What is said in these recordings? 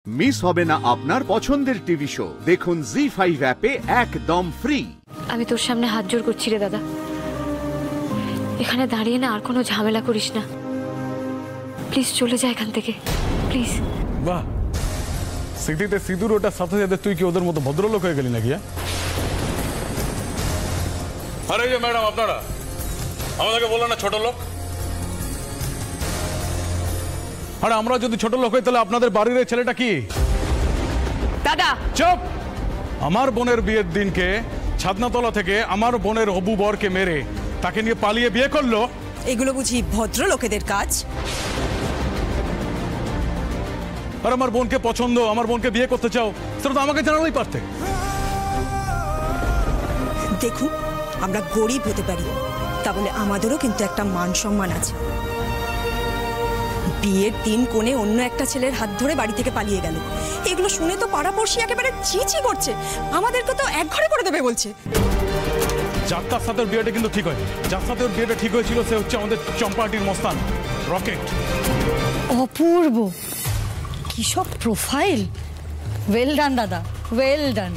Miss হবে না আপনার পছন্দের টিভি শো। দেখুন জি5 অ্যাপে একদম ফ্রি। আমি তোর সামনে হাত জোড় করছি রে দাদা, এখানে দাঁড়িয়ে না আর কোনো ঝামেলা করিস না, প্লিজ চলে যা এখান থেকে, প্লিজ। বাহ, সিটিতে সিঁদুর ওটার সাথে সাথে তুই কি ওদের মতো ভদ্রলোক হয়ে গেলি নাকি? আরে যে ম্যাডাম, আপনারা আমাদেরকে বললেন না ছোট লোক। আরে আমরা যদি ছোট লোক হই তাহলে আপনাদের বাড়ির এই ছেলেটা কি? দাদা চুপ! আমার বোনের বিয়ের দিনকে ছাদনাতলা থেকে আমার বোনের হবু বরকে মেরে তাকে নিয়ে পালিয়ে বিয়ে করলো। এগুলো বুঝি ভদ্র লোকেদের কাজ? আর আমার বোনকে পছন্দ, আমার বোনকে বিয়ে করতে চাও, সেটা তো আমাকে জানালেই পারতে। দেখুন, আমরা গরিব হতে পারি, তা বলে আমাদেরও কিন্তু একটা মান সম্মান আছে। বিয়ের দিন কোণে অন্য একটা ছেলের হাত ধরে বাড়ি থেকে পালিয়ে গেল, এগুলো শুনে তো পাড়াপড়শি একেবারে চিচি করছে, আমাদেরকে তো এক ঘরে করে দেবে বলছে। যার তার সাথে ওর বিয়েটা কিন্তু ঠিক হয়নি। যার সাথে ওর বিয়েটা ঠিক হয়েছিল সে হচ্ছে আমাদের চম্পাহাটির মস্তান রকেট। অপূর্ব, কি সব প্রোফাইল! ওয়েল ডান দাদা, ওয়েল ডান।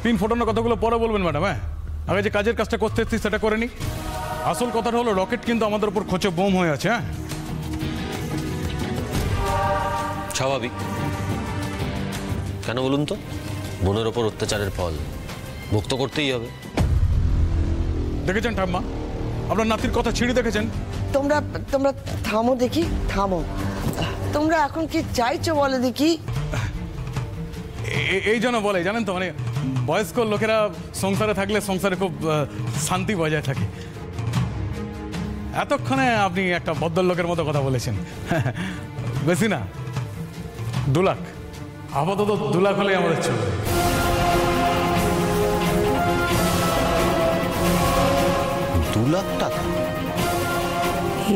পিন ফোটানোর কথাগুলো পরে বলবেন ম্যাডাম। হ্যাঁ, আগে যে কাজের কাজটা করতে এসেছি সেটা করে নি। আসল কথাটা হলো রকেট কিন্তু আমাদের উপর খোঁচে বোম হয়ে আছে। হ্যাঁ, স্বাভাবিক। কেন বলুন তো? বোনের ওপর অত্যাচারের ফল ভোগ তো করতেই হবে। দেখেছেন ঠাম্মা, আপনার নাতির কথা ছিঁড়ে দেখেছেন? তোমরা তোমরা থামো দেখি, থামো। তোমরা এখন কি চাইছো বলে দেখি? এই জন্য বলে জানেন তো, মানে বয়স্ক লোকেরা সংসারে থাকলে সংসারে খুব শান্তি বজায় থাকে। এতক্ষণে আপনি একটা ভদ্রলোকের মতো কথা বলেছেন। বেশি না, 2 লাখ। আপাতত 2 লাখ হলেই আমাদের চলবে। 2 লাখ টাকা?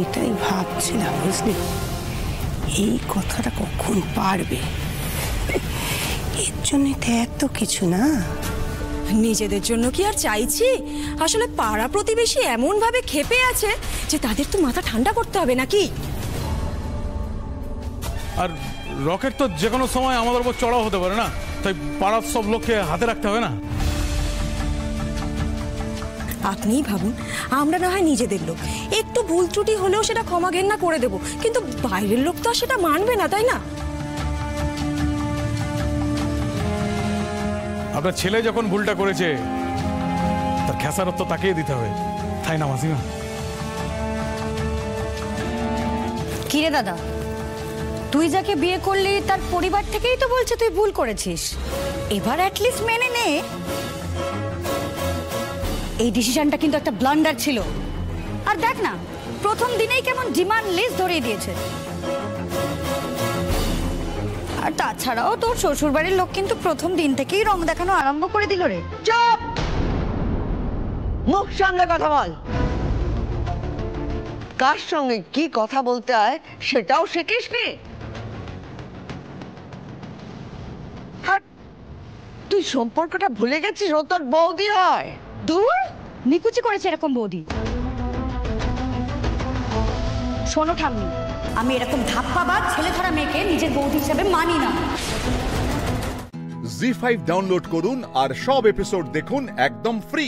এটাই ভাবছিলাম, বুঝলি, এই কথাটা কখন পারবে। এর জন্য তো এত কিছু না। নিজেদের জন্য কি আর চাইছি? আসলে পাড়া প্রতিবেশী এমন ভাবে ক্ষেপে আছে যে তাদের তো মাথা ঠান্ডা করতে হবে নাকি। আর রকেট তো যে কোনো সময় আমাদের উপর চড়াও হতে পারে না, তাই পাড়ার সব লোককে হাতে রাখতে হবে না? আপনিই ভাবুন, আমরা না হয় নিজেদের লোক, একটু ভুল ত্রুটি হলেও সেটা ক্ষমা ঘেন্না করে দেব, কিন্তু বাইরের লোক তো আর সেটা মানবে না, তাই না? আপনার ছেলে যখন ভুলটা করেছে তার খেসারত তো তাকেই দিতে হবে, তাই না মাসিমা? কি রে দাদা, তুই যাকে বিয়ে করলি তার পরিবার থেকেই তো বলছে তুই ভুল করেছিস, এবার অ্যাটলিস্ট মেনে নে। এই ডিসিশনটা কিন্তু একটা ব্লান্ডার ছিল। আর দেখ না, প্রথম দিনেই কেমন ডিমান্ড লিস্ট ধরিয়ে দিয়েছে। আর তাছাড়াও তোর শ্বশুর বাড়ির লোক কিন্তু প্রথম দিন থেকেই রং দেখানো আরম্ভ করে দিল রে। চুপ! মুখ সামলে কথা বল। কার সঙ্গে কি কথা বলতে হয় সেটাও শিখিস নি? তুই সম্পর্কটা ভুলে গেছিস? ও তোর বৌদি হয়। দূর, নিকুচি করেছে এরকম বৌদি। শোনো ঠাম্মি, আমি এরকম ধাপ্পাবাজ ছেলে ধরা মেয়েকে নিজের বৌদি হিসেবে মানি না। জি5 ডাউনলোড করুন আর সব এপিসোড দেখুন একদম ফ্রি।